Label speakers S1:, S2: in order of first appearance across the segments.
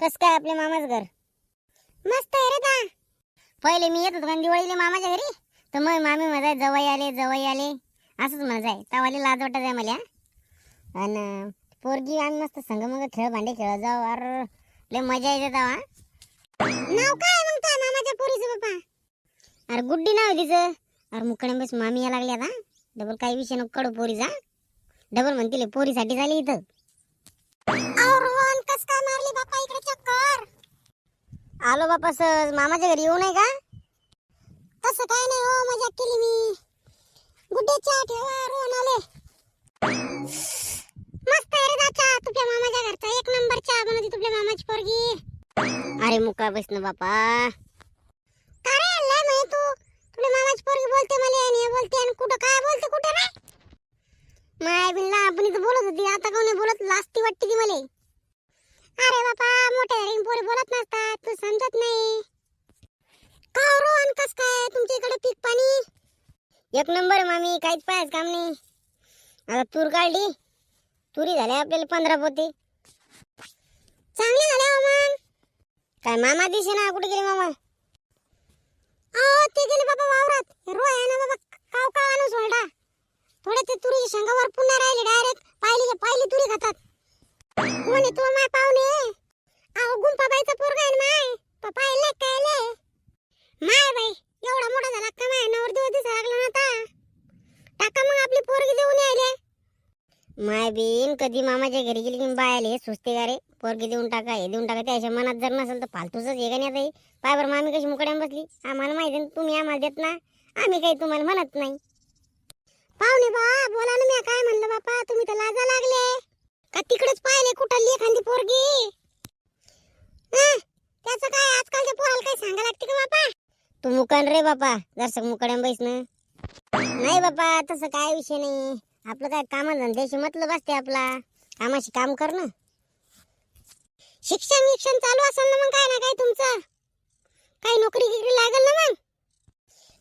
S1: कस काय आपल्या मामाचं घर? मस्त आहे रे दा. पहिले मी येत होतो का दिवाळीला मामाच्या घरी, तर मग मामी माझा जवळ आले असंच मजा आहे. तवाली लाज वाटत आहे मला. आणि पोरगी आम्ही मस्त संग मग खेळ भांडे खेळत जाऊ. अरे लय मजा येते तेव्हा. नाव काय मग त्या मामाच्या पोरीचं बाबा? अरे गुड्डी नाव आहे तिचं. अरे मुकडे बस मामी या लागली आता. डबल काही विषय नको कडू पोरीचा. डबल म्हणतील पोरीसाठी झाली इथं. कस काय मारली बापा इकडे चक्कर? आलो बापा सहज. मामाच्या घरी येऊ नाही का? तसं काय नाही हो, मजाक केली मी. गुड्डे चहा ठेवा, रोहन आले. मस्त आहे रे दाचा, तुझ्या मामाच्या घरचा एक नंबर चहा बनवती तुझ्या मामाची पोरगी. अरे मुका बस ना बापा. का रे लय म्हणे तू तुझ्या मामाची पोरगी बोलते मला आणि हे बोलते आणि कुठं काय बोलते कुठं नाही. माय बिल्ला आपण इथं बोलत होती, आता कोणी बोलत लाजती वाटते ती मला. अरे बापा मोठ्या घरी पोरी बोलत नसतात, तू समजत नाही का रो? आणि कस काय तुमच्या इकडे पीक पाणी? एक नंबर मामी, काहीच पाहायचं काम नाही. आता तूर काढली, तुरी झाल्या आपल्याला 15 पोते. चांगले झाले हो मग. काय मामा दिसे ना, कुठे गेले मामा? ते गेले बाबा वावरात. रोय आहे ना बाबा, काव काव आणून सोडा. थोडे ते तुरीच्या शेंगावर पुन्हा राहिले, डायरेक्ट पाहिली तुरी खातात. कोणी तू माय पाहुणे? अहो गुंपाबाईचा पोरगा आहे माय. पाहिले काय ले माय बाई, एवढा मोठा झाला का माय? नवर दिवस लागला ना आता. टाका मग आपली पोरगी देऊन यायले. माय बीन कधी मामाच्या घरी गेली की बायले हे सुचते का रे? पोरगी देऊन टाका, हे देऊन टाका. त्याच्या मनात जर नसेल तर फालतूच हे का नाही. पाय बरं मामी कशी मुकड्यान बसली. आम्हाला माहिती ना, तुम्ही आम्हाला देत ना, आम्ही काही तुम्हाला म्हणत नाही. पाहुणे बा बोला ना, मी काय म्हणलं बापा, तुम्ही तर लाजा लागले का? तिकडेच पाहिले कुठं एखादी पोरगी. त्याचं काय आजकालच्या पोराला काही सांगा लागते का बापा? तू मुकान रे बापा, जरसक मुकड्यान बैस ना. नाही बापा तसं काय विषय नाही. आपलं काय कामधंद्याशी मतलब असते आपला. कामाशी काम कर ना. शिक्षण चालू असेल ना मग काय ना काय तुमचं. काही नोकरी गिकरी लागल ना मग.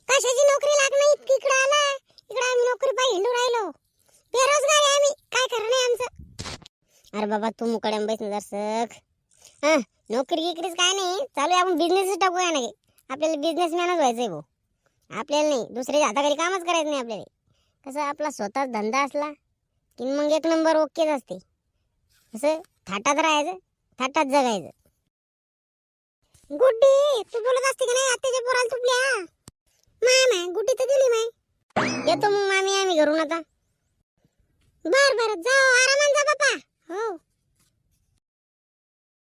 S1: कशाची नोकरी लागणार इकडे आला? इकडे आम्ही नोकरी पाहिजे हिंडू राहिलो. बेरोजगार आहे आम्ही, काय करणे आमचं. अरे बाबा तू मुकड्यान बैस ना जरसक. नोकरी गिकरीच काय नाही चालू आहे, आपण बिझनेसच टाकूया ना. आपल्याला बिझनेसमॅनच व्हायचंय भाऊ. आपल्याला नाही दुसऱ्याच्या हाताखाली कामच करायचं नाही. आपल्याला कसं आपला स्वतःच धंदा असला की मग एक नंबर ओकेच असते. असं थाटात राहायचं, थाटात जगायचं. गुड्डी तू बोलत असते का नाही आत्याच्या पोराला तुपल्या? माय गुड्डी तर गेली माय. येतो मग मामी आम्ही घरून आता. बर जाओ आरामात जा बापा. हो.